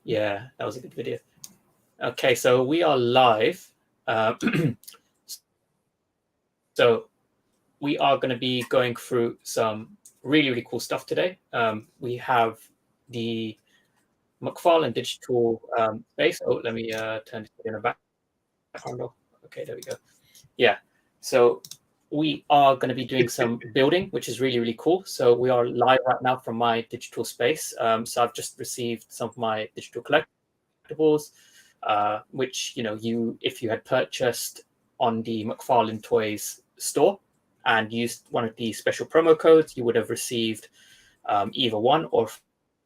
Yeah, that was a good video. Okay, so we are live. So we are going to be going through some really, really cool stuff today. We have the McFarlane Digital space. Oh, let me turn this in the background off. Okay, there we go. Yeah, so we are going to be doing some building, which is really, really cool. So we are live right now from my digital space. So I've just received some of my digital collectibles, which if you had purchased on the McFarlane Toys store and used one of the special promo codes, you would have received either one or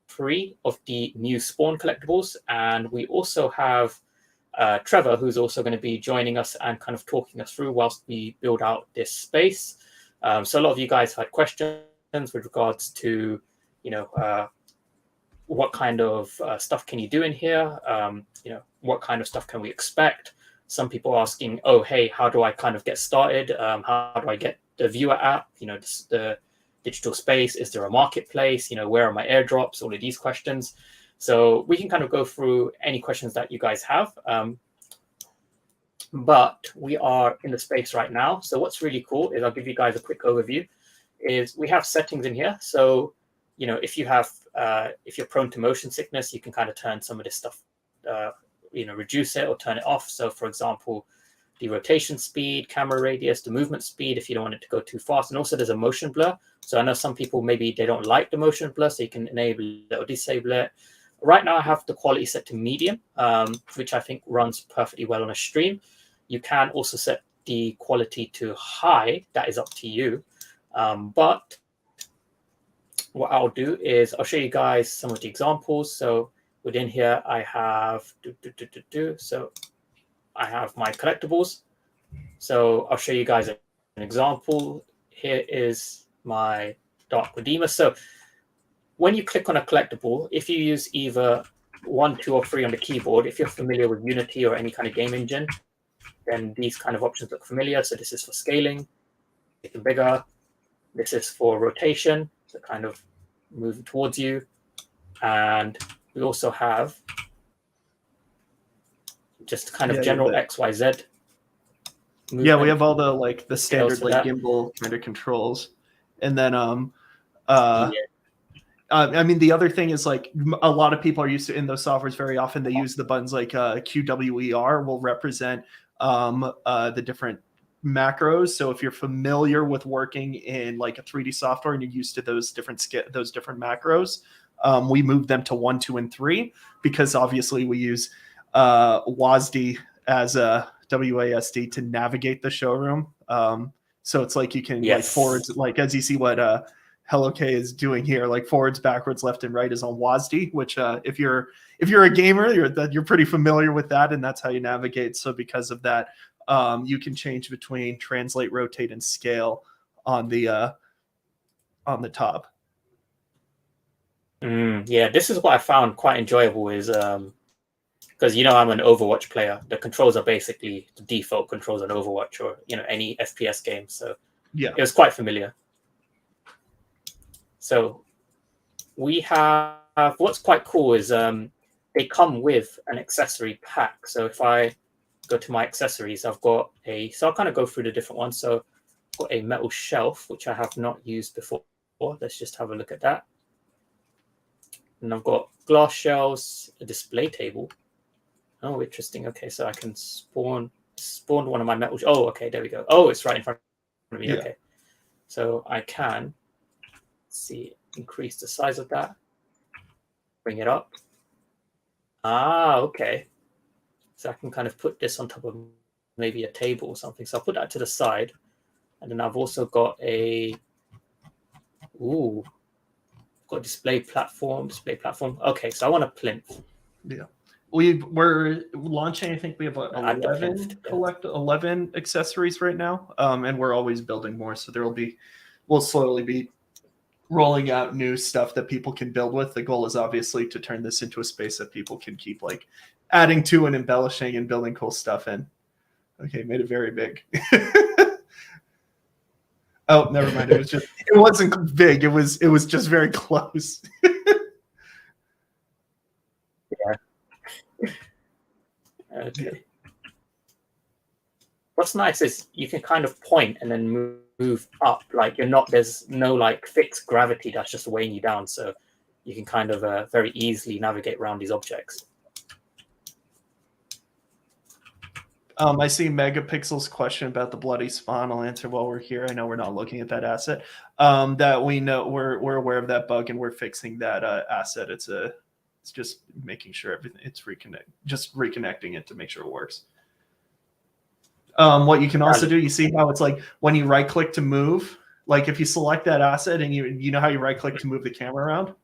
three of the new Spawn collectibles. And we also have Trevor, who's also going to be joining us and kind of talking us through whilst we build out this space. So a lot of you guys had questions with regards to, what kind of stuff can you do in here? What kind of stuff can we expect? Some people asking, oh, hey, how do I kind of get started? How do I get the viewer app? The digital space, is there a marketplace? Where are my airdrops? All of these questions. So we can kind of go through any questions that you guys have. But we are in the space right now. So what's really cool is I'll give you guys a quick overview. Is we have settings in here. So, if you have, if you're prone to motion sickness, you can kind of turn some of this stuff, reduce it or turn it off. So for example, the rotation speed, camera radius, the movement speed, if you don't want it to go too fast. And also there's a motion blur. So I know some people, maybe they don't like the motion blur, so you can enable it or disable it. Right now I have the quality set to medium, which I think runs perfectly well on a stream. You can also set the quality to high. That is up to you. But what I'll do is I'll show you guys some of the examples. So within here, I have, so I have my collectibles. So I'll show you guys an example. Here is my Dark Redeemer. So when you click on a collectible, if you use either 1, 2, or 3 on the keyboard, if you're familiar with Unity or any kind of game engine, then these kind of options look familiar. So this is for scaling, making bigger. This is for rotation, so kind of moving towards you. And we also have just kind of general XYZ. Yeah, we have all the standard gimbal kind of controls. And then I mean, the other thing is a lot of people are used to, in those softwares very often, they use the buttons like QWER will represent the different macros. So if you're familiar with working in a 3D software and you're used to those different macros, we moved them to 1, 2, and 3 because obviously we use WASD as a WASD to navigate the showroom. So it's you can forwards, as you see what Hello K is doing here, forwards, backwards, left, and right is on WASD, which if you're a gamer, you're pretty familiar with that, and that's how you navigate. So because of that, you can change between translate, rotate, and scale on the top. Yeah, this is what I found quite enjoyable is because I'm an Overwatch player. The controls are basically the default controls on Overwatch or any FPS game. So yeah, it was quite familiar. So we have, what's quite cool is they come with an accessory pack. So if I go to my accessories, I've got so I'll kind of go through the different ones. So I've got a metal shelf, which I have not used before. Let's just have a look at that. And I've got glass shelves, a display table. Oh, interesting. Okay, so I can spawn one of my metal. Oh, okay, there we go. Oh, it's right in front of me. Yeah. Okay, so I can increase the size of that, bring it up. Okay. So I can kind of put this on top of maybe a table or something. So I'll put that to the side. And then I've also got a display platform. Okay, so I want a plinth. Yeah. We're launching, I think we have 11 accessories right now. And we're always building more. So we'll slowly be rolling out new stuff that people can build with. The goal is obviously to turn this into a space that people can keep adding to and embellishing and building cool stuff in. Okay, made it very big. Oh, never mind. It wasn't big. It was just very close. Yeah. Okay. What's nice is you can kind of point and then move up. Like there's no like fixed gravity that's just weighing you down. So you can kind of very easily navigate around these objects. I see Megapixel's question about the bloody spawn. I'll answer while we're here. I know we're not looking at that asset. That we know we're aware of that bug and we're fixing that asset. It's just making sure everything just reconnecting it to make sure it works. What you can also do, you see how it's like when you right click to move, like if you select that asset and you know how you right click to move the camera around?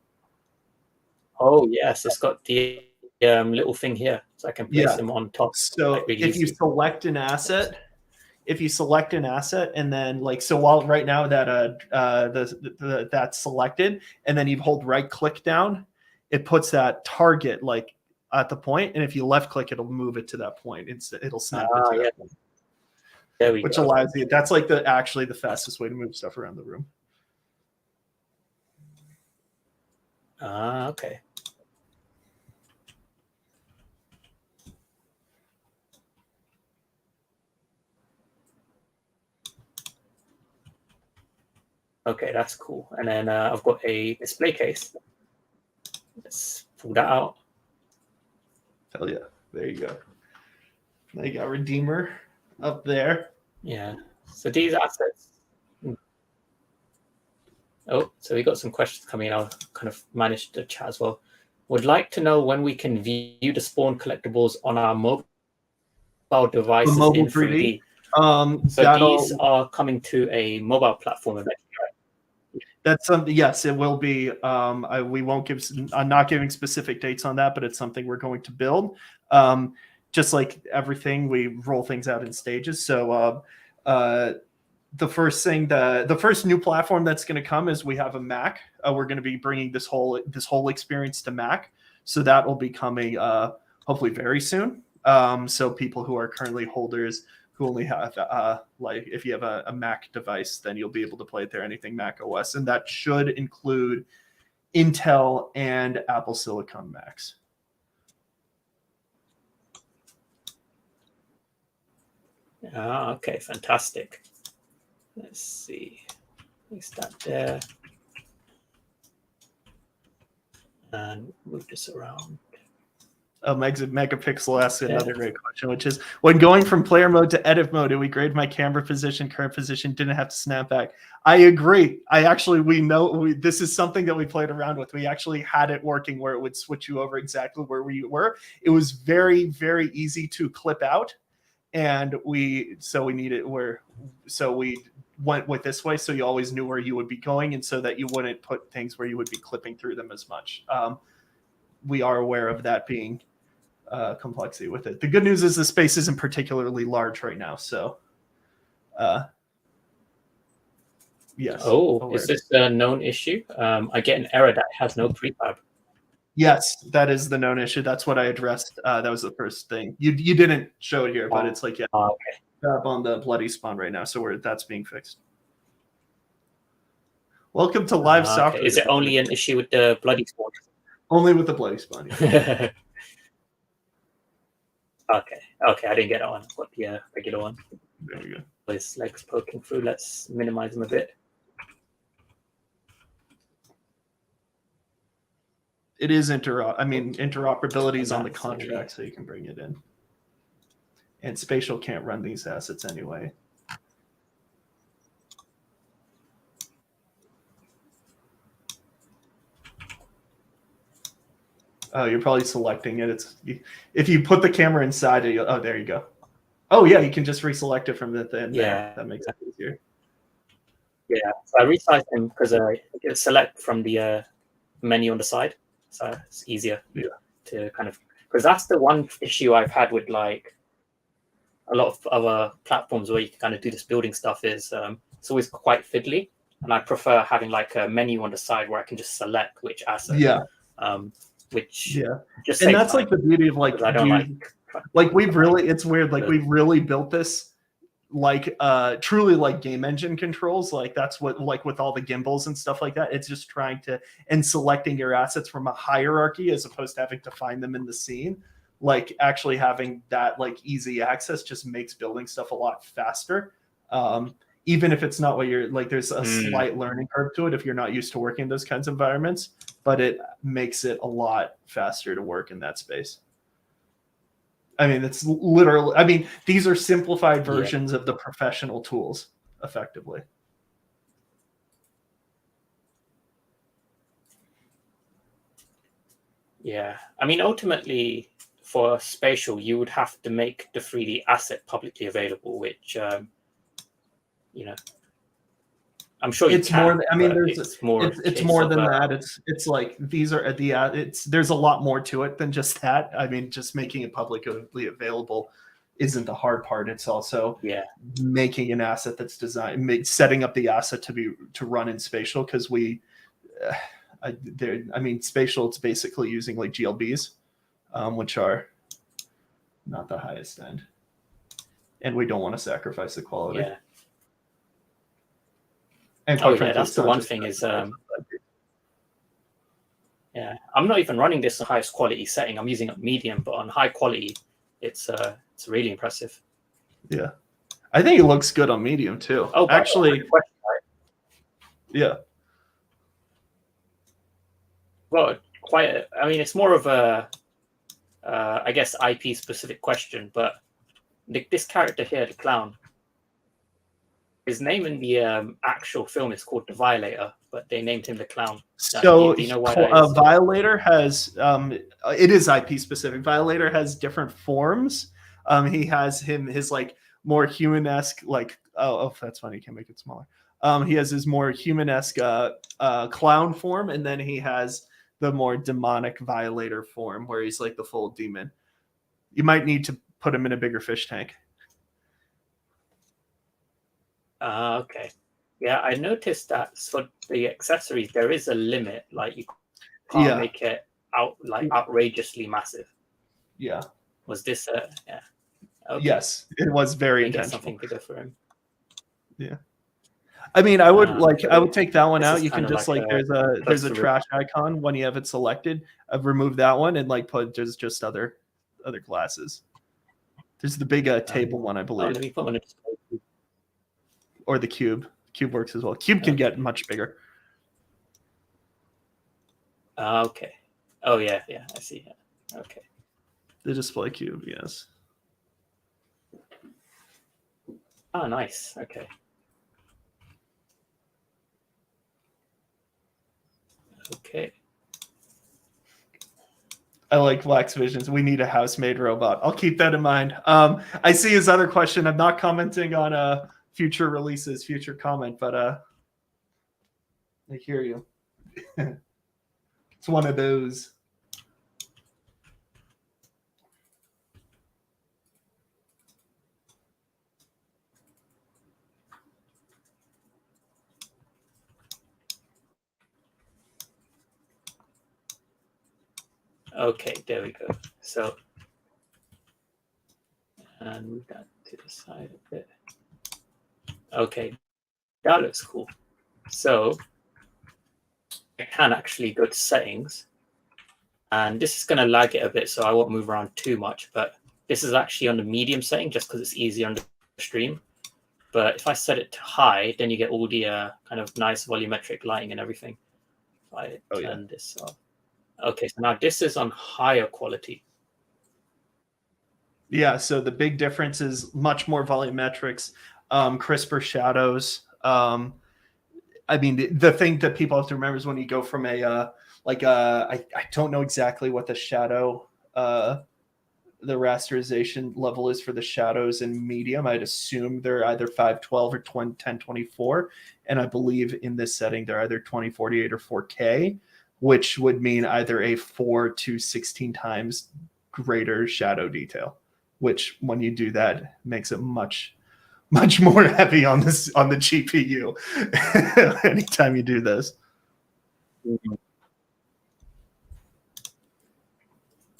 Oh yes, it's got the little thing here, so I can place them on top. So like, really if you select an asset, and then like, so while right now that that's selected, and then you hold right click down, it puts that target like at the point, and if you left click, it'll move it to that point. It'll snap it to that point. There we Which go. allows you, that's like actually the fastest way to move stuff around the room. Okay. Okay, that's cool. And then I've got a display case. Let's pull that out. Hell yeah. There you go. Now you got Redeemer up there. Yeah. So these assets. Oh, so we got some questions coming in. I'll kind of manage the chat as well. Would like to know when we can view the spawn collectibles on our mobile devices in 3D. So these are coming to a mobile platform eventually. That's something. Yes, it will be. We won't give. I'm not giving specific dates on that, but it's something we're going to build. Just like everything, we roll things out in stages. So the first new platform that's going to come is we have a Mac. We're going to be bringing this whole experience to Mac. So that will be coming hopefully very soon. So people who are currently holders who only have like if you have a Mac device, then you'll be able to play it there, anything Mac OS, and that should include Intel and Apple Silicon Macs. Okay, fantastic. Let's see. Place that there. And move this around. Megapixel asks another great question, which is, when going from player mode to edit mode, do we grade my camera position, current position, didn't have to snap back? I agree. This is something that we played around with. We actually had it working where it would switch you over exactly where we were. It was very, very easy to clip out. And we went with this way, so you always knew where you would be going, and so that you wouldn't put things where you would be clipping through them as much. We are aware of that being complexity with it. The good news is the space isn't particularly large right now, so yes. Oh, is this a known issue? I get an error that has no prefab. Yes, that is the known issue. That's what I addressed. That was the first thing. You didn't show it here, but it's like, yeah, okay. Up on the bloody spawn right now, so that's being fixed. Welcome to live software. Is it only an issue with the bloody spawn? Only with the bloody spawn. Yeah. Okay, I didn't get that one. Got the regular one. There we go. His legs poking through. Let's minimize them a bit. It is interoperability is on the contract, so you can bring it in. And Spatial can't run these assets anyway. Oh, you're probably selecting it. If you put the camera inside it, oh, there you go. Oh yeah, you can just reselect it from the thing. Yeah, that makes it easier. Yeah, so I resized them because I get select from the menu on the side, so it's easier to kind of, because that's the one issue I've had with like a lot of other platforms where you can kind of do this building stuff is it's always quite fiddly, and I prefer having like a menu on the side where I can just select which asset. Yeah. Just and that's like the beauty of like, I don't it's weird. Like we've really built this like truly like game engine controls. Like that's what, like with all the gimbals and stuff like that, it's just trying to, and selecting your assets from a hierarchy as opposed to having to find them in the scene. like actually having that like easy access just makes building stuff a lot faster. Even if it's not what you're like, there's a slight learning curve to it if you're not used to working in those kinds of environments, but it makes it a lot faster to work in that space. I mean, it's literally, I mean, these are simplified versions of the professional tools, effectively. Yeah. I mean, ultimately, for spatial, you would have to make the 3D asset publicly available, which, you know, I'm sure it's you can, more. I mean, it's more than that. It's like these are at the. There's a lot more to it than just that. I mean, just making it publicly available isn't the hard part. It's also making an asset that's designed, setting up the asset to run in spatial, because I mean, spatial, it's basically using like GLBs, which are not the highest end, and we don't want to sacrifice the quality. Yeah. And that's the one thing is, yeah, I'm not even running this on highest quality setting. I'm using a medium, but on high quality, it's really impressive. Yeah, I think it looks good on medium too. Oh, actually, yeah. Well, I mean, it's more of a, I guess, IP specific question, but this character here, the clown, his name in the actual film is called the Violator, but they named him the Clown. So do you know why Violator has it is IP specific. Violator has different forms. He has his like more human-esque, like that's funny, you can't make it smaller. He has his more human-esque clown form, and then he has the more demonic Violator form where he's like the full demon. You might need to put him in a bigger fish tank. Okay. Yeah, I noticed that for the accessories, there is a limit. Like you can't make it outrageously massive. Yeah. Was this yeah? Okay. Yes, it was very intentional. Something bigger for him. Yeah. I mean, I would I would take that one out. You can just like there's a trash icon when you have it selected. I've removed that one and like put just other classes. There's the big table one, I believe. Let me put one in. Or the cube. Cube works as well. Cube can get much bigger. Okay. Oh yeah, I see. Okay. The display cube, yes. Oh, nice. Okay. Okay. I like Black's visions. We need a house-made robot. I'll keep that in mind. I see his other question. I'm not commenting on future releases, future comment, but I hear you. It's one of those. Okay, there we go. So, and move that to the side a bit. Okay, that looks cool. So, I can actually go to settings, and this is going to lag it a bit, so I won't move around too much, but this is actually on the medium setting just because it's easier on the stream. But if I set it to high, then you get all the kind of nice volumetric lighting and everything. If I turn this off. Okay, so now this is on higher quality. Yeah, so the big difference is much more volumetrics, crisper shadows. I mean, the thing that people have to remember is when you go from I don't know exactly what the shadow, the rasterization level is for the shadows in medium. I'd assume they're either 512 or 1024. And I believe in this setting, they're either 2048 or 4K, which would mean either a 4 to 16 times greater shadow detail, which when you do that makes it much more heavy on the GPU anytime you do this.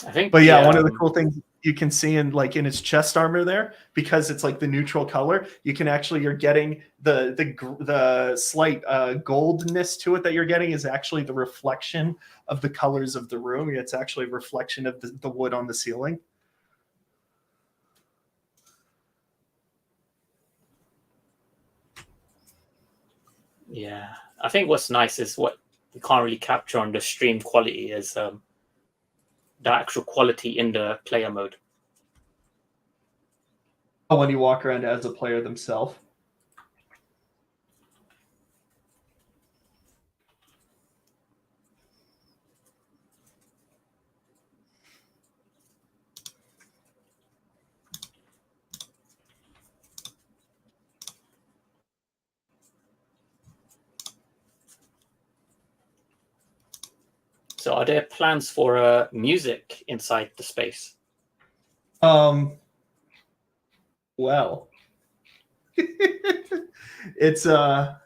I think, But yeah, one of the cool things you can see in like in his chest armor there, because it's like the neutral color, you can actually, you're getting the slight goldness to it that you're getting is actually the reflection of the colors of the room. It's actually a reflection of the wood on the ceiling. Yeah, I think what's nice is what you can't really capture on the stream quality is the actual quality in the player mode. Oh, when you walk around as a player themselves. So are there plans for music inside the space? Well, it's I'd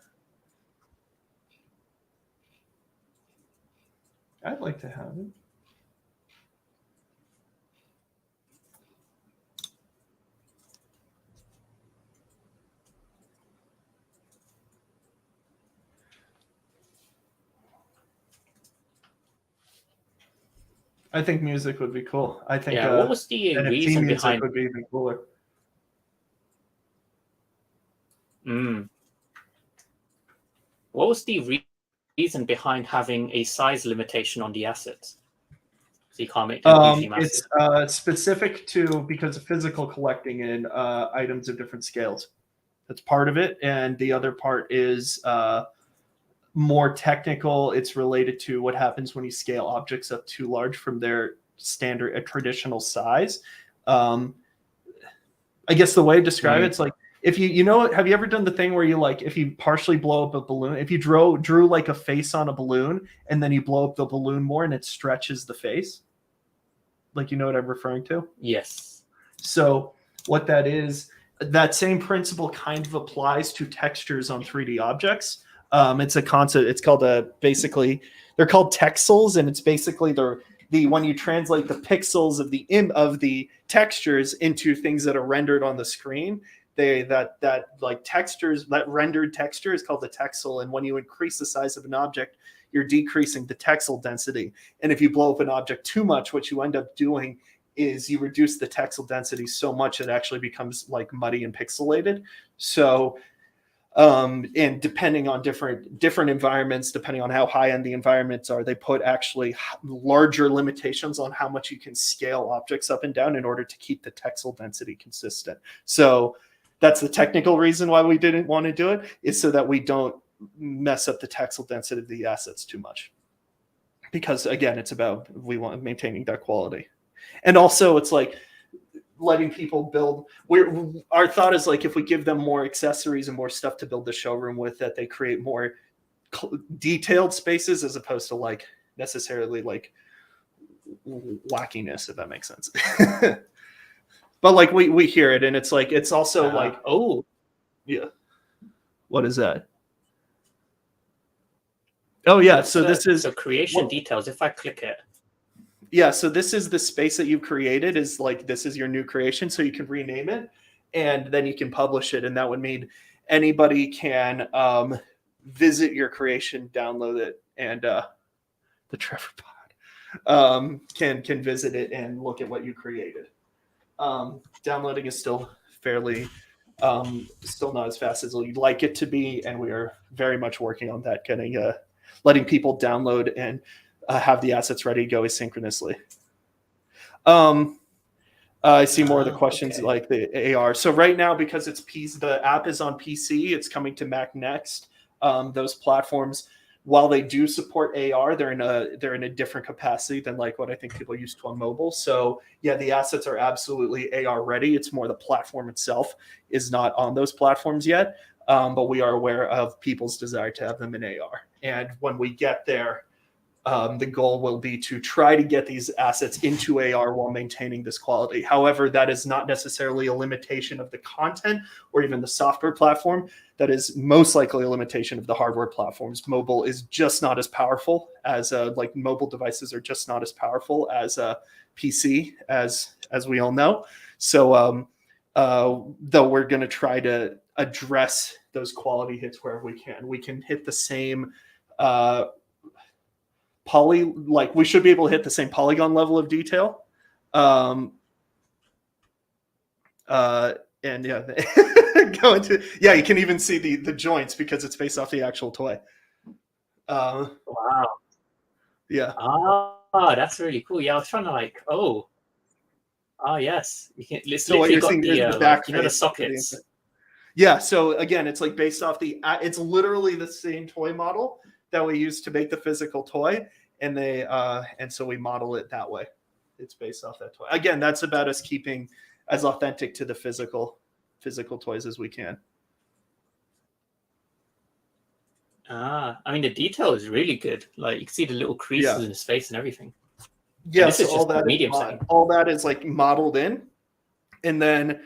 like to have it. I think music would be cool. I think what was the NFT reason music behind? would be even cooler. What was the reason behind having a size limitation on the assets? So you can't make them hugely massive. It's specific to because of physical collecting in items of different scales. That's part of it, and the other part is more technical. It's related to what happens when you scale objects up too large from their standard, traditional size. I guess the way to describe it's like, if you know, have you ever done the thing where you like, if you partially blow up a balloon, if you drew like a face on a balloon and then you blow up the balloon more and it stretches the face? Like, you know what I'm referring to? Yes. So what that is, that same principle kind of applies to textures on 3D objects. It's a concept. It's called basically they're called texels, and it's basically the when you translate the pixels of the textures into things that are rendered on the screen. That like textures, that rendered texture is called the texel, and when you increase the size of an object, you're decreasing the texel density. And if you blow up an object too much, what you end up doing is you reduce the texel density so much it actually becomes like muddy and pixelated. So and depending on different environments, depending on how high end the environments are, they put actually larger limitations on how much you can scale objects up and down in order to keep the texel density consistent. So that's the technical reason why we didn't want to do it, is so that we don't mess up the texel density of the assets too much. Because again, it's about maintaining that quality. And also it's like letting people build. Our thought is like, if we give them more accessories and more stuff to build the showroom with, that they create more detailed spaces as opposed to like necessarily like wackiness, if that makes sense. But like we hear it, and it's like, it's also like, oh yeah, what is that? Oh yeah, so this is the creation details. If I click it, yeah, so this is the space that you've created, is like, this is your new creation, so you can rename it and then you can publish it, and that would mean anybody can visit your creation, download it, and the Trevor Pod can visit it and look at what you created. Downloading is still fairly still not as fast as you'd like it to be, and we are very much working on that, getting letting people download and have the assets ready to go asynchronously. I see more of the questions like the AR. So right now, because it's the app is on PC, it's coming to Mac next. Those platforms, while they do support AR, they're in a different capacity than like what I think people used to on mobile. So yeah, the assets are absolutely AR ready. It's more the platform itself is not on those platforms yet. But we are aware of people's desire to have them in AR. And when we get there, The goal will be to try to get these assets into AR while maintaining this quality. However, that is not necessarily a limitation of the content or even the software platform. That is most likely a limitation of the hardware platforms. Mobile is just not as powerful as like mobile devices are just not as powerful as a PC, as we all know. So though we're going to try to address those quality hits wherever we can. We can hit the same we should be able to hit the same polygon level of detail. And yeah, you can even see the joints because it's based off the actual toy. Wow. Yeah. That's really cool. Yeah, I was trying to yes. You can, it's So what you're seeing is the back, the sockets. Yeah. So again, it's like based off it's literally the same toy model that we use to make the physical toy. And so we model it that way. It's based off that toy. Again, that's about us keeping as authentic to the physical toys as we can. I mean, the detail is really good. Like you can see the little creases in his face and everything. Yeah, and so all that is like modeled in. And then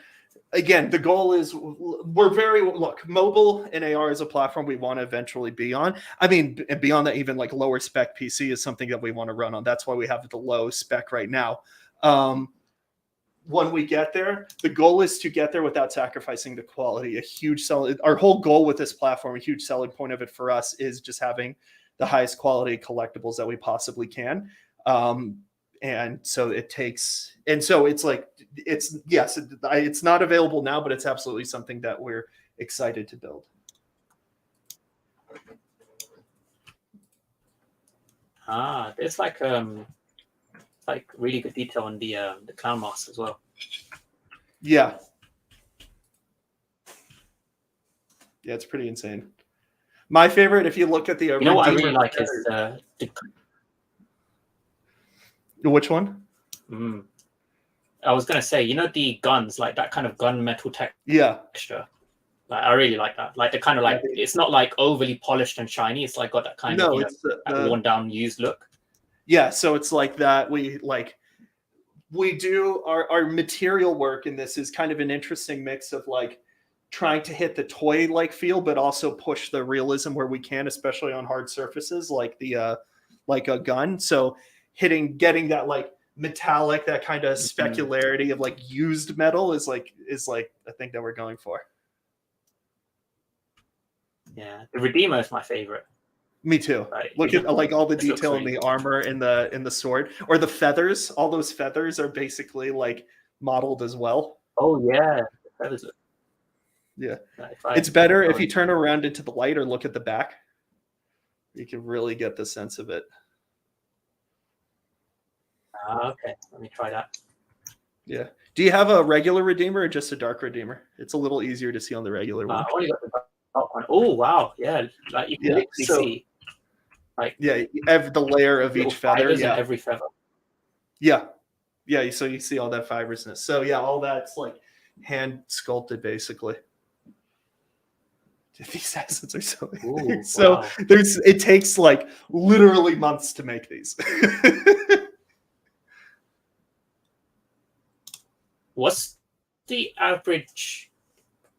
again, the goal is mobile and AR is a platform we want to eventually be on. I mean, beyond that, even like lower spec PC is something that we want to run on. That's why we have the low spec right now. When we get there, the goal is to get there without sacrificing the quality. Our whole goal with this platform, a huge selling point of it for us is just having the highest quality collectibles that we possibly can. And so it's like, it's not available now, but it's absolutely something that we're excited to build. There's like really good detail on the clown mask as well. Yeah, it's pretty insane. My favorite, if you look at the you know what I really like is which one? I was gonna say, the guns, like that kind of gunmetal texture. Yeah. Like I really like that. Like the kind of it's not like overly polished and shiny. It's like got that kind of worn down, used look. Yeah, so it's like that. We do our material work in this is kind of an interesting mix of like trying to hit the toy like feel, but also push the realism where we can, especially on hard surfaces like like a gun. So getting that like metallic, that kind of specularity of like used metal is like a thing that we're going for. Yeah, the Redeemer is my favorite. Me too. Look at like all the detail in the armor, in the sword, or the feathers. All those feathers are basically like modeled as well. Oh yeah, the feathers. Yeah, it's better if you turn around into the light or look at the back. You can really get the sense of it. Okay, let me try that. Yeah. Do you have a regular Redeemer or just a dark Redeemer? It's a little easier to see on the regular one. I only got the dark one. Oh wow, yeah, like you can literally see. Like the layer of each feather. Yeah, every feather. Yeah. So you see all that fibrousness. So yeah, all that's like hand sculpted basically. These assets are so wow. It takes like literally months to make these. What's the average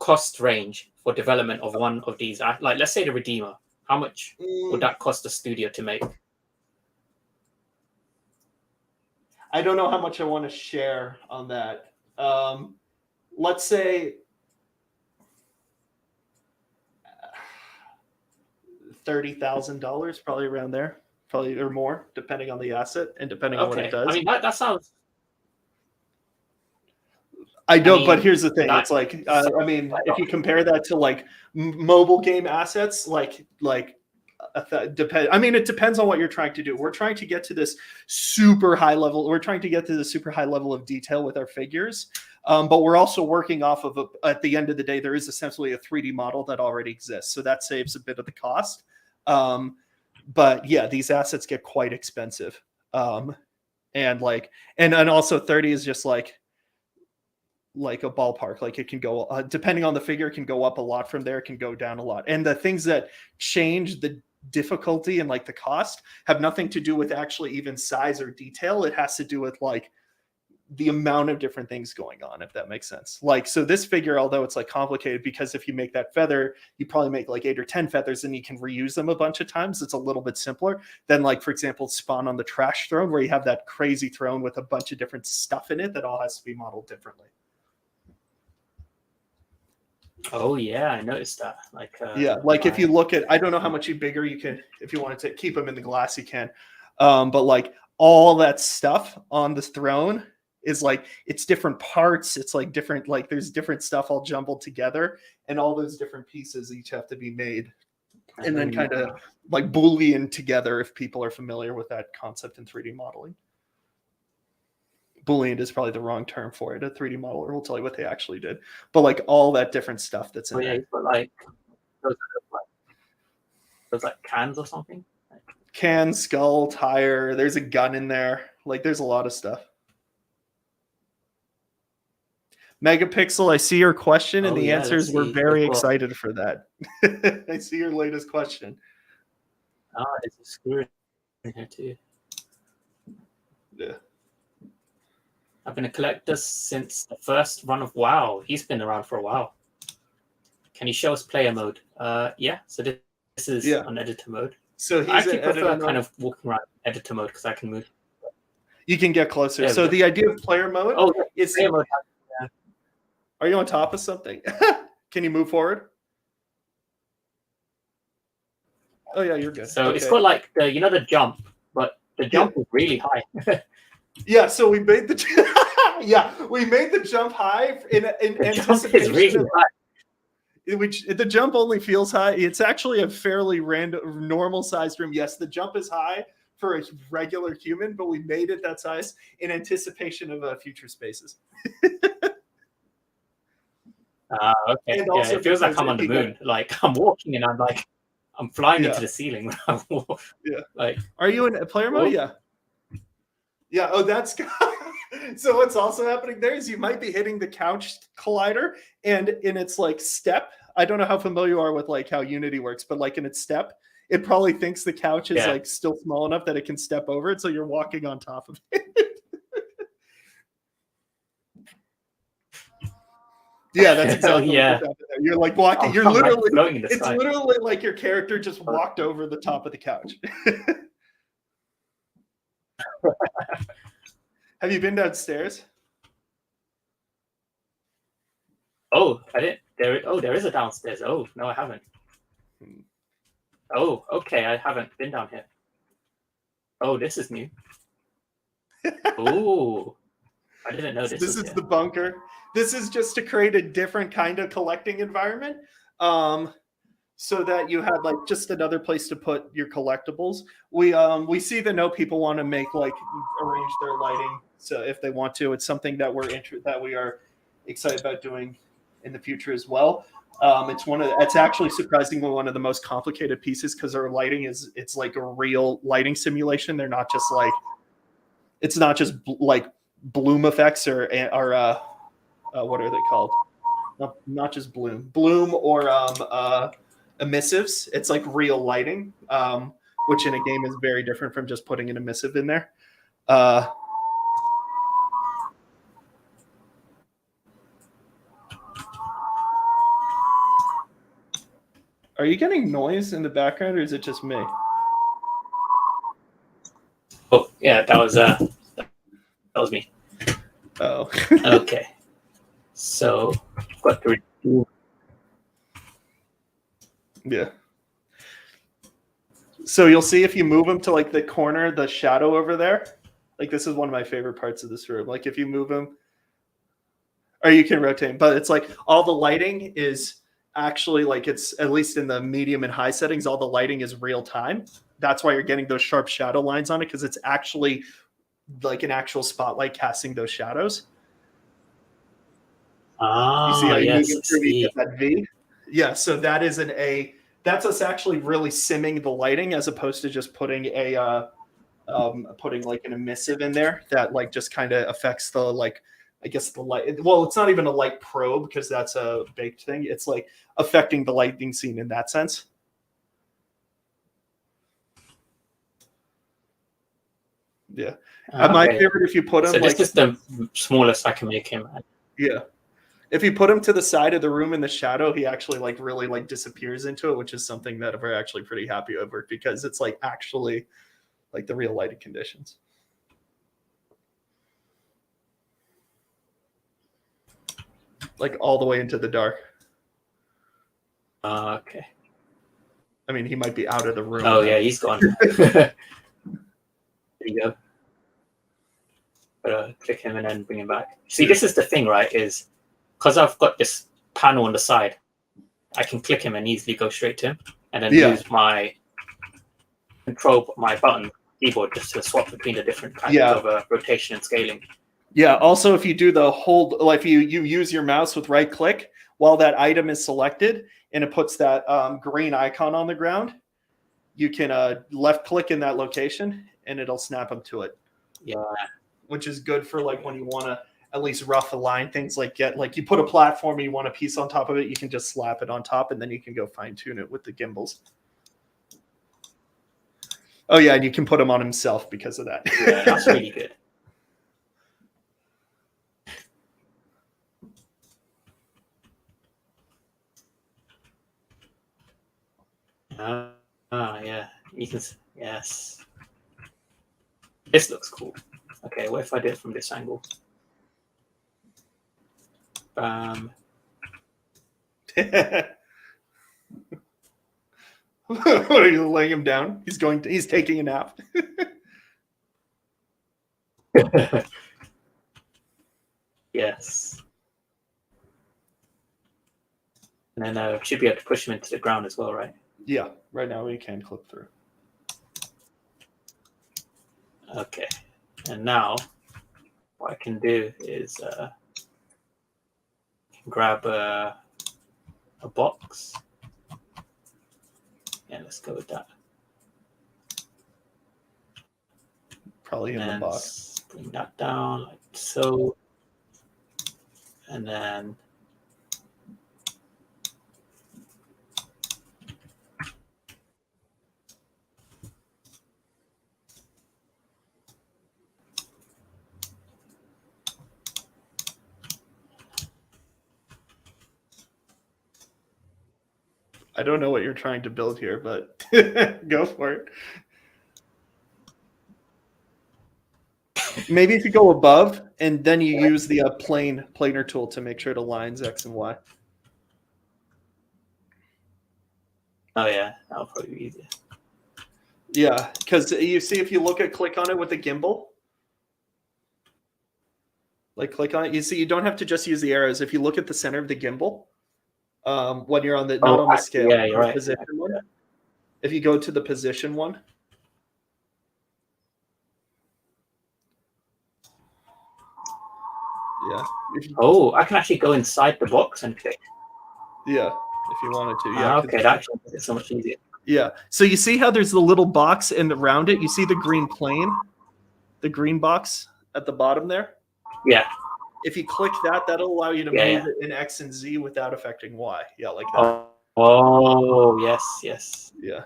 cost range for development of one of these? Like, let's say the Redeemer. How much would that cost a studio to make? I don't know how much I want to share on that. Let's say $30,000, probably around there, probably or more, depending on the asset and depending on what it does. I mean, that sounds. But here's the thing: it's like, if you compare that to like mobile game assets, it depends on what you're trying to do. We're trying to get to this super high level. We're trying to get to the super high level of detail with our figures, but we're also working off of at the end of the day, there is essentially a 3D model that already exists, so that saves a bit of the cost. But yeah, these assets get quite expensive, and also 30 is just like a ballpark. Like it can go depending on the figure, it can go up a lot from there, it can go down a lot. And the things that change the difficulty and like the cost have nothing to do with actually even size or detail. It has to do with like the amount of different things going on, if that makes sense. Like, so this figure, although it's like complicated, because if you make that feather, you probably make like 8 or 10 feathers and you can reuse them a bunch of times. It's a little bit simpler than like, for example, Spawn on the Trash Throne, where you have that crazy throne with a bunch of different stuff in it that all has to be modeled differently. Oh yeah, I noticed that. Like yeah, like if you look at, I don't know how much bigger you can, if you wanted to keep them in the glass, you can. But like all that stuff on the throne is like, it's different parts. It's like different, like there's different stuff all jumbled together, and all those different pieces each have to be made and then kind of like Boolean together, if people are familiar with that concept in 3D modeling. Boolean is probably the wrong term for it. A 3D modeler will tell you what they actually did, but like all that different stuff that's in there. But like those like cans or something. Can, skull, tire. There's a gun in there. Like there's a lot of stuff. Megapixel, I see your question, and the answer is we're very excited for that. I see your latest question. Oh, there's a screw in here too. Yeah. I've been a collector since the first run of WoW. He's been around for a while. Can you show us player mode? Yeah. So this is on editor mode. So he's I actually prefer kind of walking around editor mode because I can move. You can get closer. So the idea of player mode is player mode. Are you on top of something? Can you move forward? Oh yeah, you're good. So it's got like the the jump, but the jump is really high. Yeah, so we made the jump high in anticipation. Really high. Which the jump only feels high. It's actually a fairly random, normal sized room. Yes, the jump is high for a regular human, but we made it that size in anticipation of future spaces. Okay. And also it feels like I'm on the moon. Like I'm walking and I'm flying into the ceiling when I walk. Yeah. Like, are you in player mode? Yeah. Yeah. Oh, that's so. What's also happening there is you might be hitting the couch collider, and in its like step. I don't know how familiar you are with like how Unity works, but like in its step, it probably thinks the couch is like still small enough that it can step over it, so you're walking on top of it. Yeah, that's exactly what happened there. You're like walking. You're literally. It's literally like your character just walked over the top of the couch. Have you been downstairs? Oh, I didn't. There is a downstairs. Oh no, I haven't. Oh, okay, I haven't been down here. Oh, this is new. Oh, I didn't know this. This is the bunker. This is just to create a different kind of collecting environment, so that you have like just another place to put your collectibles. We see that people want to make like arrange their lighting. So if they want to, it's something that we are excited about doing in the future as well. It's actually surprisingly one of the most complicated pieces because our lighting it's like a real lighting simulation. They're not just like, it's not just like bloom effects or what are they called? Not just bloom or emissives. It's like real lighting, which in a game is very different from just putting an emissive in there. Are you getting noise in the background, or is it just me? Oh yeah, that was me. Oh. Okay. So what do we do? Yeah. So you'll see if you move them to like the corner, the shadow over there. Like this is one of my favorite parts of this room. Like if you move them, or you can rotate, but it's like all the lighting is actually like, it's at least in the medium and high settings, all the lighting is real time. That's why you're getting those sharp shadow lines on it, because it's actually like an actual spotlight casting those shadows. You see how you move it through, you get that V? Yeah, so that is that's us actually really simming the lighting as opposed to just putting putting like an emissive in there that like just kind of affects the like, I guess the light. Well, it's not even a light probe because that's a baked thing. It's like affecting the lighting scene in that sense. Yeah. My favorite, if you put him so this is the smallest I can make him. Yeah. If you put him to the side of the room in the shadow, he actually like really like disappears into it, which is something that we're actually pretty happy over because it's like actually like the real lighted conditions. Like all the way into the dark. Okay. I mean, he might be out of the room. Oh, yeah, he's gone. There you go. Click him and then bring him back. See, this is the thing, right? Is because I've got this panel on the side, I can click him and easily go straight to him, and then use my button keyboard just to swap between the different kinds of rotation and scaling. Yeah. Also, if you do the hold, like if you use your mouse with right click while that item is selected, and it puts that green icon on the ground, you can left click in that location, and it'll snap them to it. Yeah. Which is good for like when you want to at least rough align things, like you put a platform and you want a piece on top of it, you can just slap it on top and then you can go fine tune it with the gimbals. Oh yeah, and you can put him on himself because of that. Yeah, that's really good. Yeah, you can. Yes, this looks cool. Okay, what if I do it from this angle? Are you laying him down? He's taking a nap. Yes. And then should be able to push him into the ground as well, right? Yeah, right now we can click through. Okay, and now what I can do is grab a box. Yeah, let's go with that. Probably in the box. Bring that down like so. And then I don't know what you're trying to build here, but go for it. Maybe if you go above and then you use the planer tool to make sure it aligns X and Y. oh yeah, that'll probably be easier. Yeah, because you see if you click on it with the gimbal, like click on it, you see you don't have to just use the arrows. If you look at the center of the gimbal, when you're on the not on the scale, yeah, you're right. Position one. If you go to the position one. Yeah. Oh, I can actually go inside the box and click. Yeah, if you wanted to. Yeah. Okay, that actually makes it so much easier. Yeah. So you see how there's the little box and around it, you see the green plane, the green box at the bottom there? Yeah. If you click that, that'll allow you to move it in X and Z without affecting Y. Yeah, like that. Oh, yes, yes. Yeah.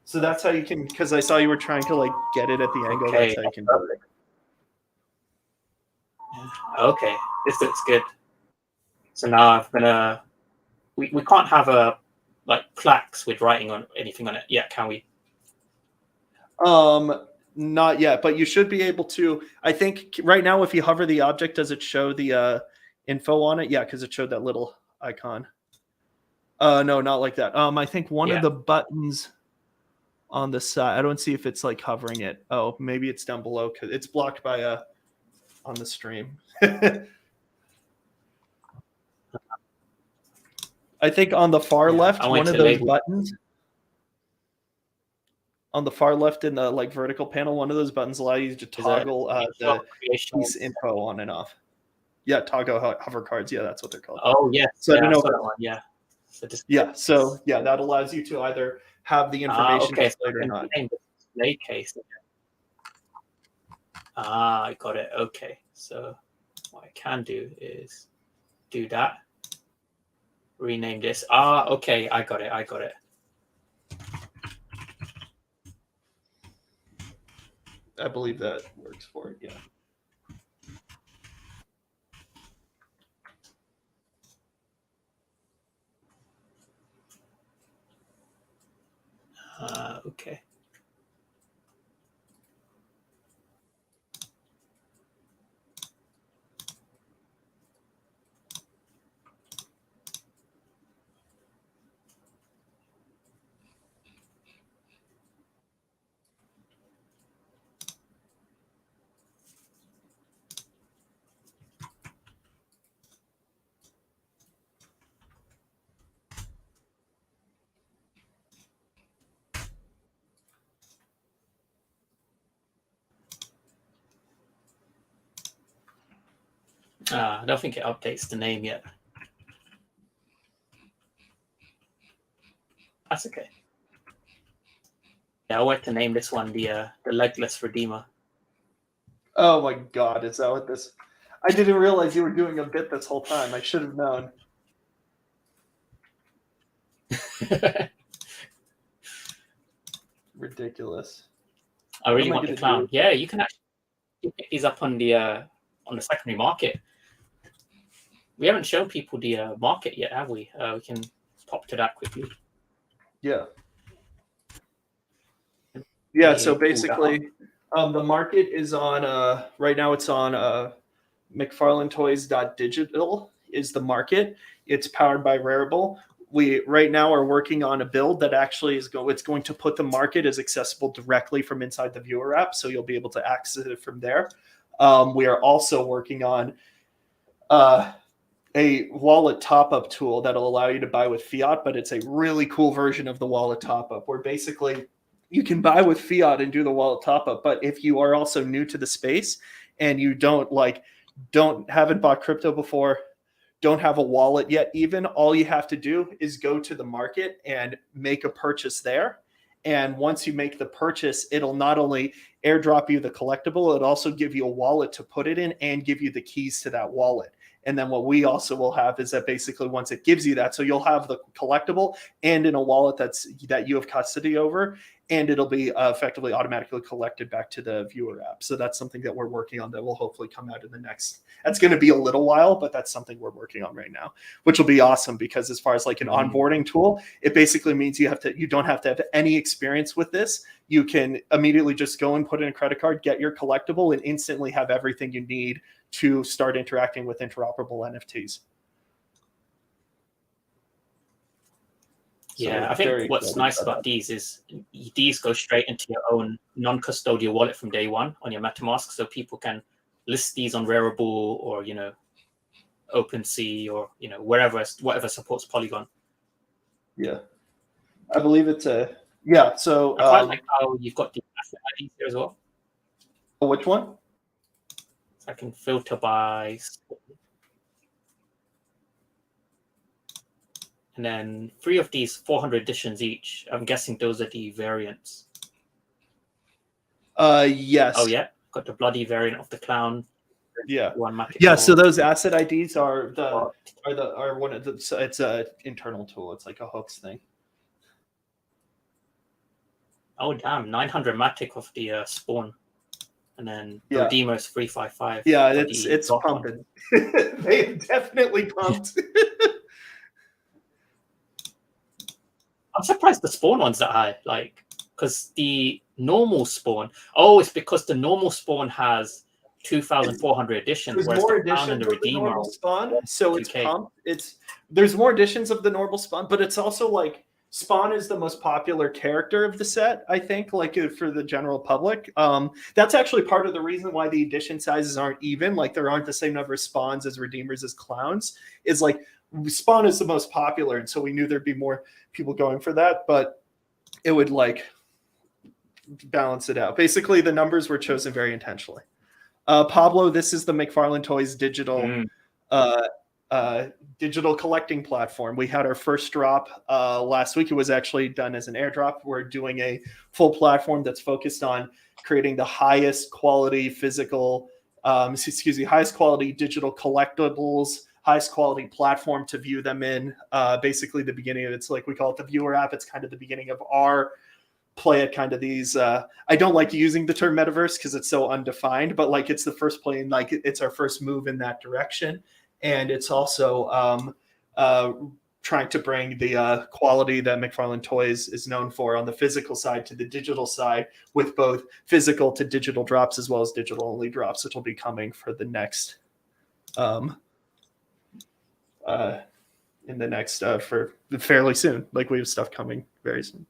So that's how you can, because I saw you were trying to like get it at the angle. Okay. That's how you can do it. Okay, this looks good. So now I'm gonna. We can't have a like plaques with writing on anything on it yet, can we? Not yet, but you should be able to. I think right now, if you hover the object, does it show the info on it? Yeah, because it showed that little icon. No, not like that. I think one of the buttons on the side. I don't see if it's like hovering it. Oh, maybe it's down below because it's blocked by on the stream. I think on the far left, one of those buttons. On the far left in the like vertical panel, one of those buttons allow you to toggle the piece info on and off. Yeah, toggle hover cards. Yeah, that's what they're called. Oh yeah. So I don't know. That one. Yeah. So that allows you to either have the information displayed or not. Display case. I got it. Okay. So what I can do is do that. Rename this. Okay. I got it. I believe that works for it. Yeah. Okay. I don't think it updates the name yet. That's okay. Yeah, I want to name this one the Legless Redeemer. Oh my God, is that what this? I didn't realize you were doing a bit this whole time. I should have known. Ridiculous. I really want the clown. Yeah, you can actually pick these up on the secondary market. We haven't shown people the market yet, have we? We can pop to that quickly. Yeah. Yeah. So basically, the market is on. Right now, it's on McFarlaneToys.digital is the market. It's powered by Rarible. We right now are working on a build that actually is it's going to put the market as accessible directly from inside the viewer app, so you'll be able to access it from there. We are also working on a wallet top-up tool that'll allow you to buy with fiat, but it's a really cool version of the wallet top-up where basically you can buy with fiat and do the wallet top-up. But if you are also new to the space and you haven't bought crypto before, don't have a wallet yet, even, all you have to do is go to the market and make a purchase there. And once you make the purchase, it'll not only airdrop you the collectible, it'll also give you a wallet to put it in and give you the keys to that wallet. And then what we also will have is that basically once it gives you that, so you'll have the collectible and in a wallet that you have custody over, and it'll be effectively automatically collected back to the viewer app. So that's something that we're working on that will hopefully come out in the next, that's going to be a little while, but that's something we're working on right now, which will be awesome because as far as like an onboarding tool, it basically means you don't have to have any experience with this. You can immediately just go and put in a credit card, get your collectible, and instantly have everything you need to start interacting with interoperable NFTs. Yeah, I think what's nice about these is these go straight into your own non-custodial wallet from day one on your MetaMask, so people can list these on Rarible or OpenSea or whatever supports Polygon. Yeah, I believe it's So I quite like how you've got the asset IDs here as well. Which one? So I can filter by. And then 3 of these 400 editions each. I'm guessing those are the variants. Yes. Oh yeah, got the bloody variant of the clown. Yeah. One yeah. So those asset IDs are one of the. So it's a internal tool. It's like a hooks thing. Oh damn! 900 Matic of the spawn, and then the Redeemer is 355. Yeah, it's pumping. They definitely pumped. I'm surprised the spawn one's that high, because the normal spawn. Oh, it's because the normal spawn has 2,400 editions. There's whereas more the clown editions and the of the Redeemer normal spawn, so 2K. It's pumped. There's more editions of the normal spawn, but it's also like Spawn is the most popular character of the set, I think, for the general public. That's actually part of the reason why the edition sizes aren't even. Like there aren't the same number of spawns as Redeemers as clowns. Is like Spawn is the most popular, and so we knew there'd be more people going for that, but it would balance it out. Basically, the numbers were chosen very intentionally. Pablo, this is the McFarlane Toys digital digital collecting platform. We had our first drop last week. It was actually done as an airdrop. We're doing a full platform that's focused on creating the highest quality highest quality digital collectibles, highest quality platform to view them in. Basically, the beginning of it's we call it the viewer app. It's kind of the beginning of our play at kind of these. I don't like using the term metaverse because it's so undefined, but like it's the first play, and like it's our first move in that direction, and it's also trying to bring the quality that McFarlane Toys is known for on the physical side to the digital side, with both physical to digital drops as well as digital only drops, which will be coming for the next for fairly soon. Like we have stuff coming very soon.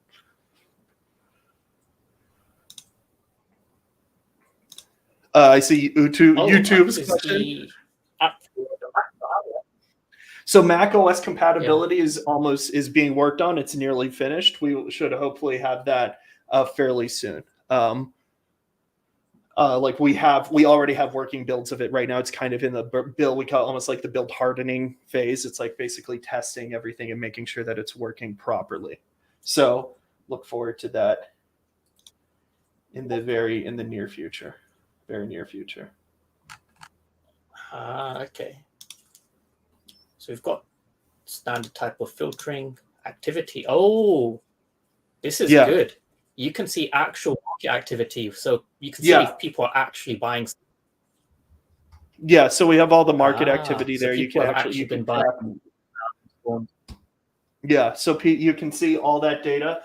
I see YouTube's question. So Mac OS compatibility is being worked on. It's nearly finished. We should hopefully have that fairly soon. Like we already have working builds of it right now. It's kind of in the build, we call it almost like the build hardening phase. It's like basically testing everything and making sure that it's working properly. So look forward to that in the near future, very near future. Okay. So we've got standard type of filtering activity. Oh, this is good. You can see actual market activity. So you can see if people are actually buying. Yeah, so we have all the market activity there. You can actually been buying. Yeah, so you can see all that data.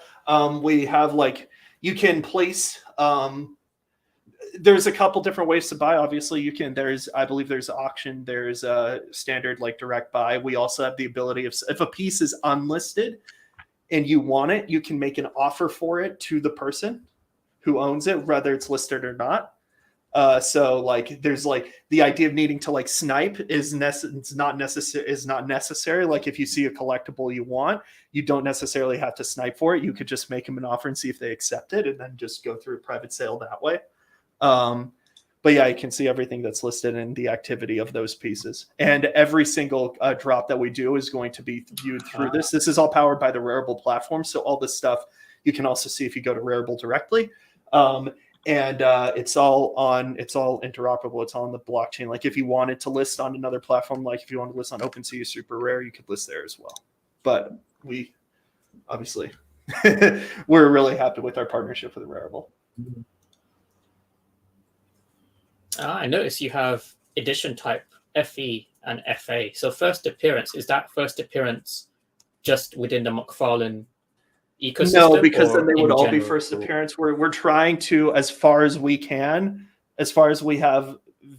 We have like, you can place, there's a couple different ways to buy. Obviously I believe there's auction, there's a standard like direct buy. We also have the ability of, if a piece is unlisted and you want it, you can make an offer for it to the person who owns it, whether it's listed or not. So like, there's like the idea of needing to like snipe is not necessary. Like if you see a collectible you want, you don't necessarily have to snipe for it. You could just make them an offer and see if they accept it, and then just go through a private sale that way. But yeah, you can see everything that's listed in the activity of those pieces, and every single drop that we do is going to be viewed through this. This is all powered by the Rarible platform, so all this stuff you can also see if you go to Rarible directly. And it's all interoperable. It's all on the blockchain. Like if you wanted to list on another platform, like if you want to list on OpenSea or Super Rare, you could list there as well. But we obviously we're really happy with our partnership with Rarible. I notice you have edition type FE and FA. So first appearance, is that first appearance just within the McFarlane ecosystem? No, because then they would all be first appearance. We're trying to, as far as we can, as far as we have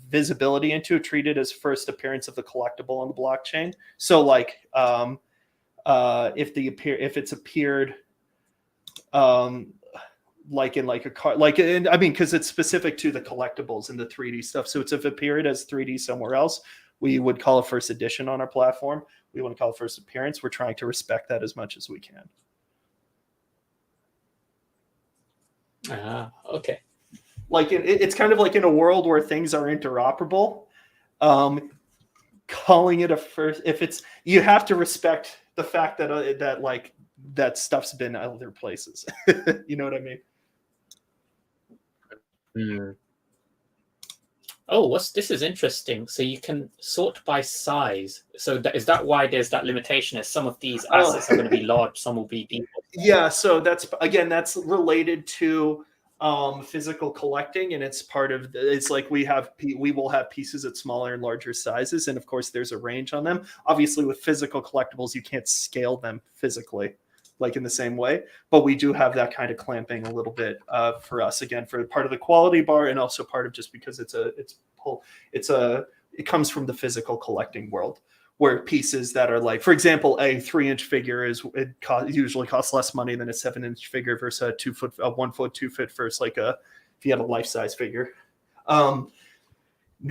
visibility into, treat it as first appearance of the collectible on the blockchain. So like if it's appeared like in like a car, like I mean, because it's specific to the collectibles and the 3D stuff. So it's if it appeared as 3D somewhere else, we would call it first edition on our platform. We want to call it first appearance. We're trying to respect that as much as we can. Okay. Like it's kind of like in a world where things are interoperable, calling it a first, if it's, you have to respect the fact that that like that stuff's been other places. You know what I mean? Oh, this is interesting. So you can sort by size. So is that why there's that limitation? As some of these assets are going to be large, some will be deep. Yeah, so that's related to physical collecting, and it's part of it's like we will have pieces at smaller and larger sizes, and of course there's a range on them. Obviously with physical collectibles you can't scale them physically like in the same way, but we do have that kind of clamping a little bit for us, again, for part of the quality bar, and also part of just because it comes from the physical collecting world, where pieces that are like, for example, a 3-inch figure usually costs less money than a 7-inch figure versus a 1 foot 2 foot versus like if you had a life-size figure.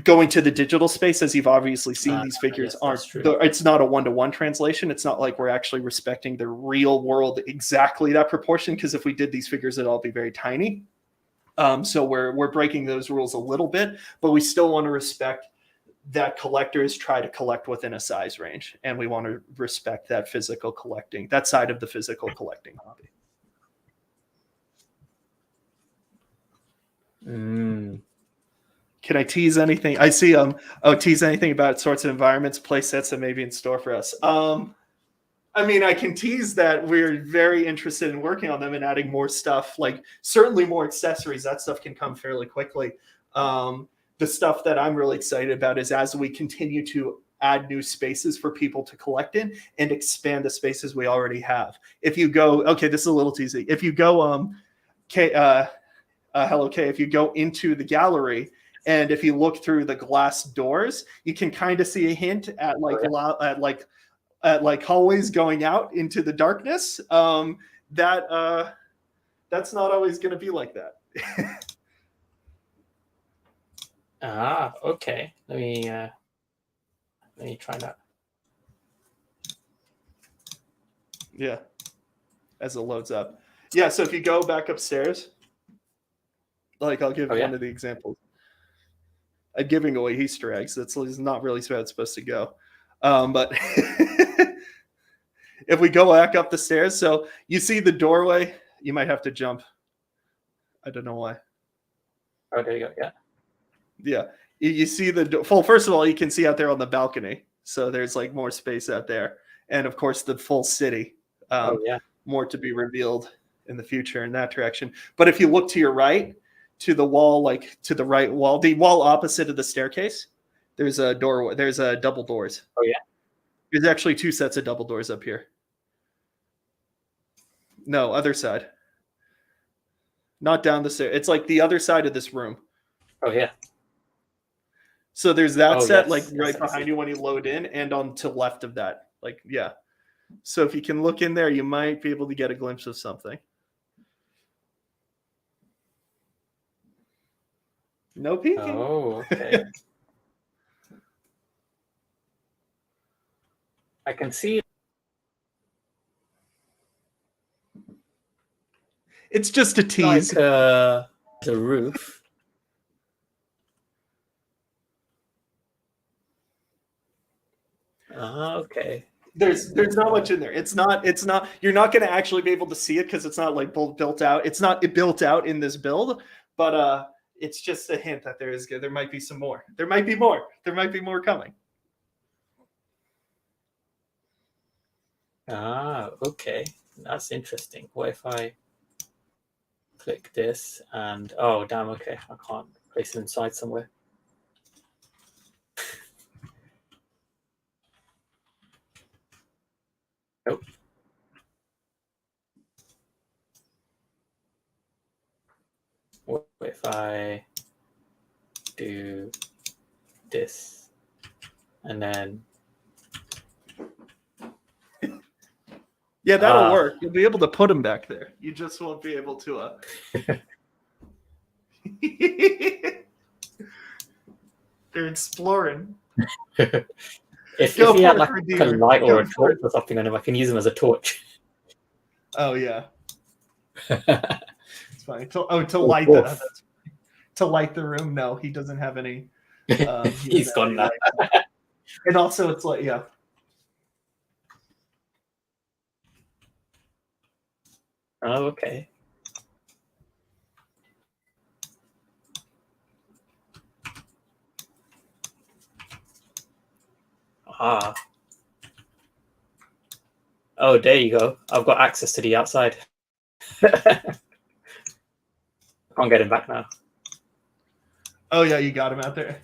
Going to the digital space, as you've obviously seen, these figures it's not a 1-to-1 translation. It's not like we're actually respecting the real world exactly that proportion, because if we did these figures, it'd all be very tiny. So we're breaking those rules a little bit, but we still want to respect that collectors try to collect within a size range, and we want to respect that physical collecting, that side of the physical collecting hobby. Can I tease anything? I see tease anything about sorts of environments, play sets that may be in store for us. I mean, I can tease that we're very interested in working on them and adding more stuff, like certainly more accessories. That stuff can come fairly quickly. The stuff that I'm really excited about is as we continue to add new spaces for people to collect in and expand the spaces we already have. If you go, okay, this is a little teasy. If you go, hello, Kay, if you go into the gallery, and if you look through the glass doors, you can kind of see a hint at like hallways going out into the darkness. That's not always going to be like that. Okay. Let me try that. Yeah, as it loads up. Yeah, so if you go back upstairs, like I'll give one of the examples. I'm giving away Easter eggs. That's not really how it's supposed to go. But if we go back up the stairs, so you see the doorway, you might have to jump. I don't know why. Oh, there you go. Yeah. Yeah. You see well, first of all, you can see out there on the balcony. So there's like more space out there. And of course, the full city. More to be revealed in the future in that direction. But if you look to your right, to the wall, like to the right wall, the wall opposite of the staircase, there's a doorway. There's double doors. Oh, yeah. There's actually 2 sets of double doors up here. No, other side. Not down the stairs. It's like the other side of this room. Oh, yeah. So there's that set, yes. right behind you when you load in, and on to left of that. Like, yeah. So if you can look in there, you might be able to get a glimpse of something. No peeking. Oh, okay. I can see. It's just a tease. Like the roof. Okay. There's not much in there. It's not. You're not going to actually be able to see it because it's not like built out. It's not built out in this build, but it's just a hint that there might be some more. There might be more. There might be more coming. Okay. That's interesting. What if I click this and oh damn, okay, I can't place it inside somewhere. Nope. What if I do this and then yeah, that'll work. You'll be able to put them back there. You just won't be able to they're exploring. If you had like a light or a torch or something on him, I can use them as a torch. Oh yeah. It's fine. To light that. To light the room. No, he doesn't have any. He's gone now. And also, it's like yeah. Oh, okay. Oh, there you go. I've got access to the outside. Can't get him back now. Oh yeah, you got him out there.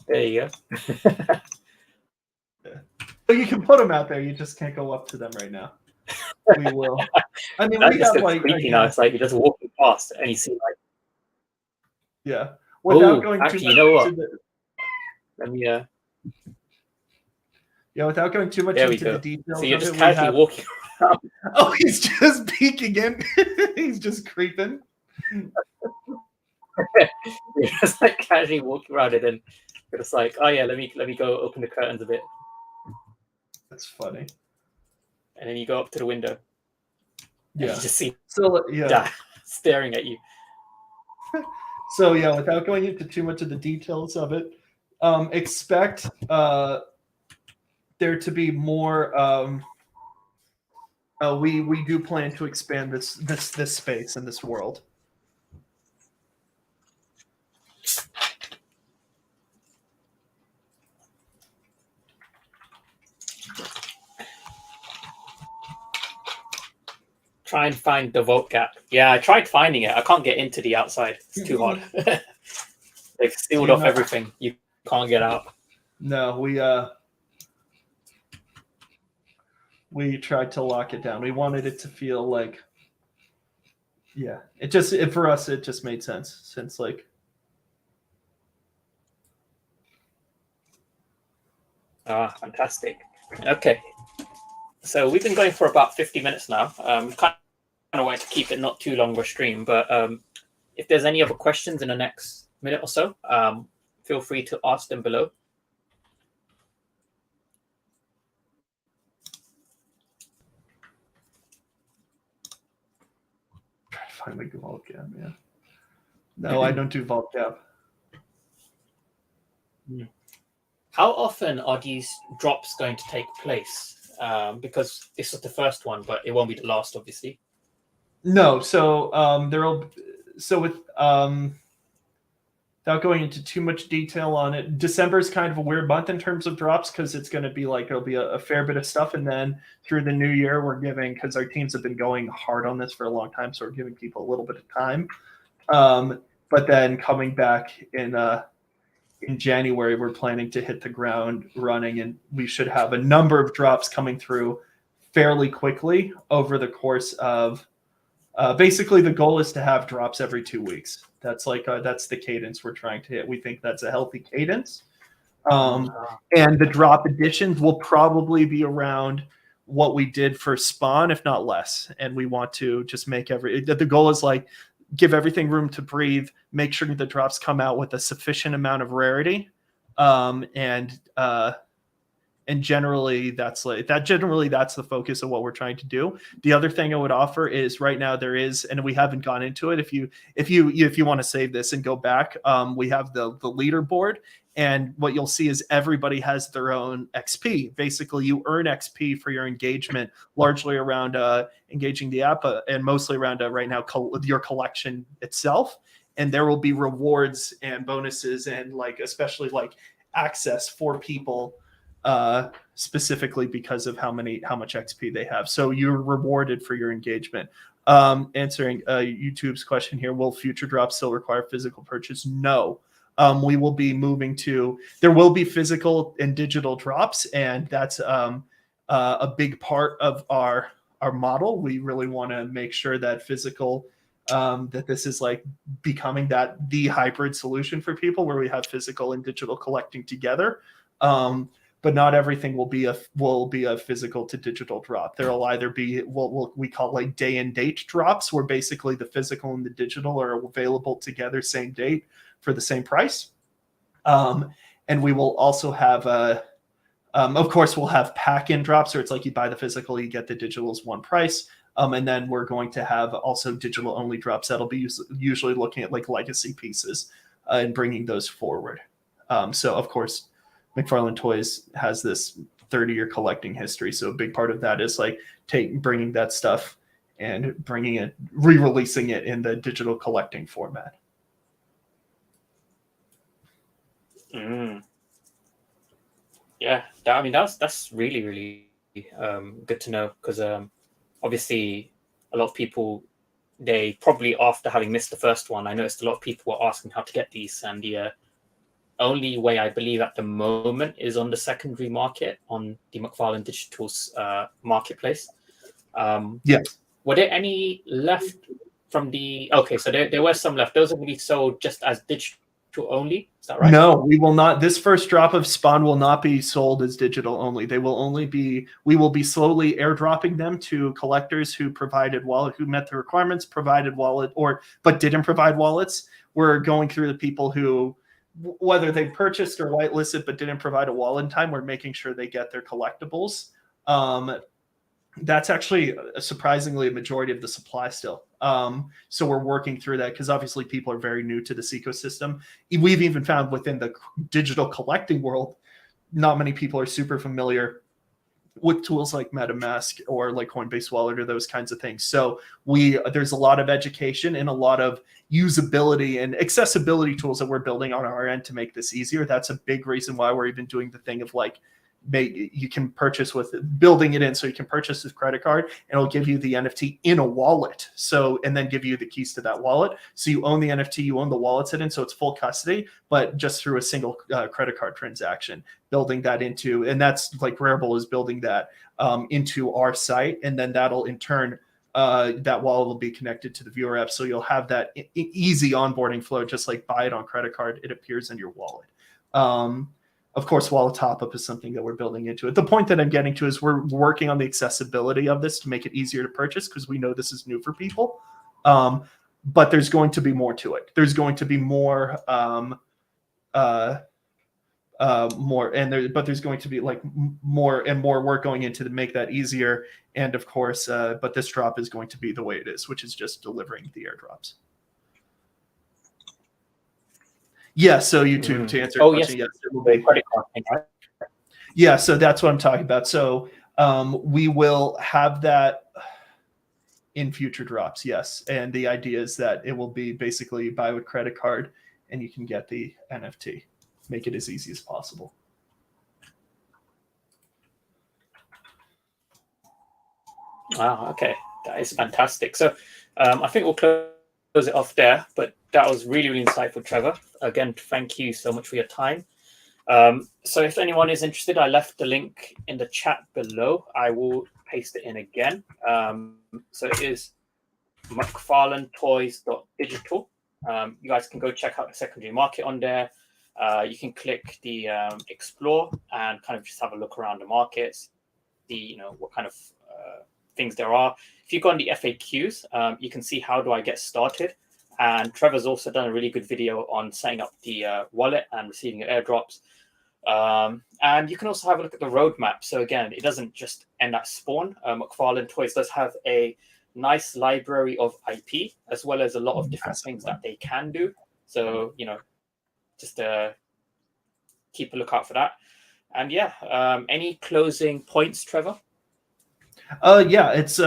There you go. So you can put them out there. You just can't go up to them right now. We will. I mean, we got like creepy now. It's like you're just walking past and you see like yeah. Without going actually, too you know what? Let me yeah, without going too much into the details. So you're just casually walking around. Oh, he's just peeking in. He's just creeping. You're just like casually walking around it, and you're just like, oh yeah, let me go open the curtains a bit. That's funny. And then you go up to the window. Yeah. You just see staring at you. So yeah, without going into too much of the details of it, expect there to be more. We do plan to expand this space and this world. Try and find the vault gap. Yeah, I tried finding it. I can't get into the outside. It's too hard. They've sealed off everything. You can't get out. No, we tried to lock it down. We wanted it to feel like, yeah, for us, it just made sense since like. Fantastic. Okay. So we've been going for about 50 minutes now. Kind of wanted to keep it not too long of a stream, but if there's any other questions in the next minute or so, feel free to ask them below. Try to find my vault gap, yeah. No, I don't do vault gap. How often are these drops going to take place? Because this is the first one, but it won't be the last, obviously. No, so with without going into too much detail on it, December is kind of a weird month in terms of drops because it's going to be like, it'll be a fair bit of stuff. And then through the new year, we're giving, because our teams have been going hard on this for a long time, so we're giving people a little bit of time. But then coming back in January, we're planning to hit the ground running, and we should have a number of drops coming through fairly quickly over the course of, basically the goal is to have drops every 2 weeks. That's like, that's the cadence we're trying to hit. We think that's a healthy cadence. And the drop additions will probably be around what we did for Spawn, if not less. And we want to just make the goal is like, give everything room to breathe, make sure the drops come out with a sufficient amount of rarity. And generally that's the focus of what we're trying to do. The other thing I would offer is right now there is, and we haven't gone into it. If you want to save this and go back, we have the leaderboard, and what you'll see is everybody has their own XP. Basically, you earn XP for your engagement, largely around engaging the app, and mostly around right now your collection itself. And there will be rewards and bonuses, and like especially like access for people. Specifically because of how much XP they have. So you're rewarded for your engagement. Answering YouTube's question here, will future drops still require physical purchase? No. We will be moving to, there will be physical and digital drops, and that's a big part of our model. We really want to make sure that physical, that this is like becoming the hybrid solution for people where we have physical and digital collecting together. But not everything will be a physical to digital drop. There will either be what we call like day and date drops, where basically the physical and the digital are available together same date for the same price. And we will also have of course, we'll have pack-in drops, where it's like you buy the physical, you get the digital as one price. And then we're going to have also digital only drops that'll be usually looking at like legacy pieces and bringing those forward. So of course, McFarlane Toys has this 30-year collecting history. So a big part of that is like bringing that stuff and bringing it, re-releasing it in the digital collecting format. Yeah, that's really, really good to know, because obviously a lot of people, they probably, after having missed the first one, I noticed a lot of people were asking how to get these, and the only way I believe at the moment is on the secondary market on the McFarlane Digital's marketplace. Yes. Were there any left from the? Okay, so there were some left. Those are going to be sold just as digital only. Is that right? No, we will not. This first drop of Spawn will not be sold as digital only. They will only be. We will be slowly airdropping them to collectors who provided wallet, who met the requirements, provided wallet, but didn't provide wallets. We're going through the people who, whether they purchased or whitelisted but didn't provide a wallet in time, we're making sure they get their collectibles. That's actually surprisingly a majority of the supply still. So we're working through that because obviously people are very new to this ecosystem. We've even found within the digital collecting world, not many people are super familiar with tools like MetaMask or like Coinbase Wallet or those kinds of things. So there's a lot of education and a lot of usability and accessibility tools that we're building on our end to make this easier. That's a big reason why we're even doing the thing of like you can purchase with building it in, so you can purchase with credit card, and it'll give you the NFT in a wallet. So, and then give you the keys to that wallet. So you own the NFT, you own the wallet in, so it's full custody, but just through a single credit card transaction, building that into, and that's like Rarible is building that into our site, and then that'll in turn that wallet will be connected to the viewer app, so you'll have that easy onboarding flow, just like buy it on credit card, it appears in your wallet. Of course, wallet top-up is something that we're building into it. The point that I'm getting to is we're working on the accessibility of this to make it easier to purchase, because we know this is new for people. But there's going to be more to it. There's going to be more, but there's going to be like more and more work going into to make that easier. And of course, but this drop is going to be the way it is, which is just delivering the airdrops. Yeah, so YouTube, to answer your question, yes, it will be credit card thing, right? Yeah, so that's what I'm talking about. So we will have that in future drops, yes. And the idea is that it will be basically buy with credit card and you can get the NFT. Make it as easy as possible. Wow, okay. That is fantastic. So I think we'll close it off there, but that was really, really insightful, Trevor. Again, thank you so much for your time. So if anyone is interested, I left the link in the chat below. I will paste it in again. So it is McFarlanetoys.digital. You guys can go check out the secondary market on there. You can click the explore and kind of just have a look around the markets, see what kind of things there are. If you go on the FAQs, you can see how do I get started. And Trevor's also done a really good video on setting up the wallet and receiving your airdrops. And you can also have a look at the roadmap. So again, it doesn't just end at spawn. McFarlane Toys does have a nice library of IP, as well as a lot of different things that they can do. So, just keep a lookout for that. And yeah, any closing points, Trevor? Yeah, it's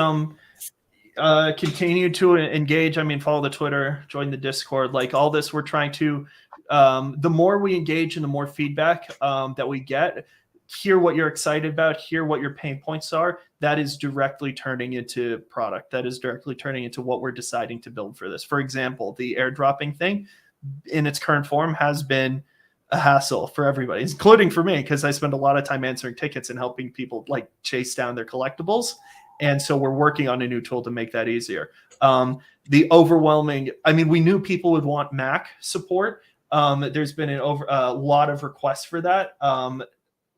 continue to engage. I mean, follow the Twitter, join the Discord, like all this. We're trying to, the more we engage and the more feedback that we get, hear what you're excited about, hear what your pain points are. That is directly turning into product. That is directly turning into what we're deciding to build for this. For example, the airdropping thing in its current form has been a hassle for everybody, including for me, because I spend a lot of time answering tickets and helping people like chase down their collectibles. And so we're working on a new tool to make that easier. The overwhelming, I mean, we knew people would want Mac support. There's been a lot of requests for that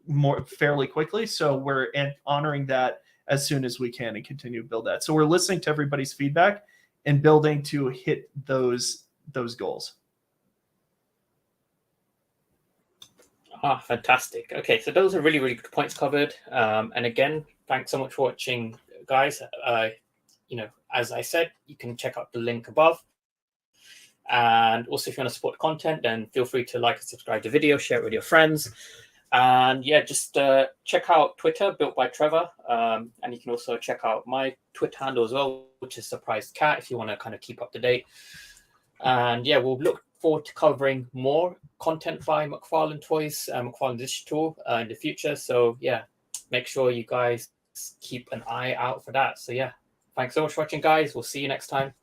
more fairly quickly. So we're honoring that as soon as we can and continue to build that. So we're listening to everybody's feedback and building to hit those goals. Ah, fantastic. Okay, so those are really, really good points covered. And again, thanks so much for watching, guys. As I said, you can check out the link above. And also, if you want to support the content, then feel free to like and subscribe to the video, share it with your friends. And yeah, just check out Twitter, built by Trevor. And you can also check out my Twitter handle as well, which is Surprised Cat, if you want to kind of keep up to date. And yeah, we'll look forward to covering more content by McFarlane Toys and McFarlane Digital in the future. So yeah, make sure you guys keep an eye out for that. So yeah, thanks so much for watching, guys. We'll see you next time.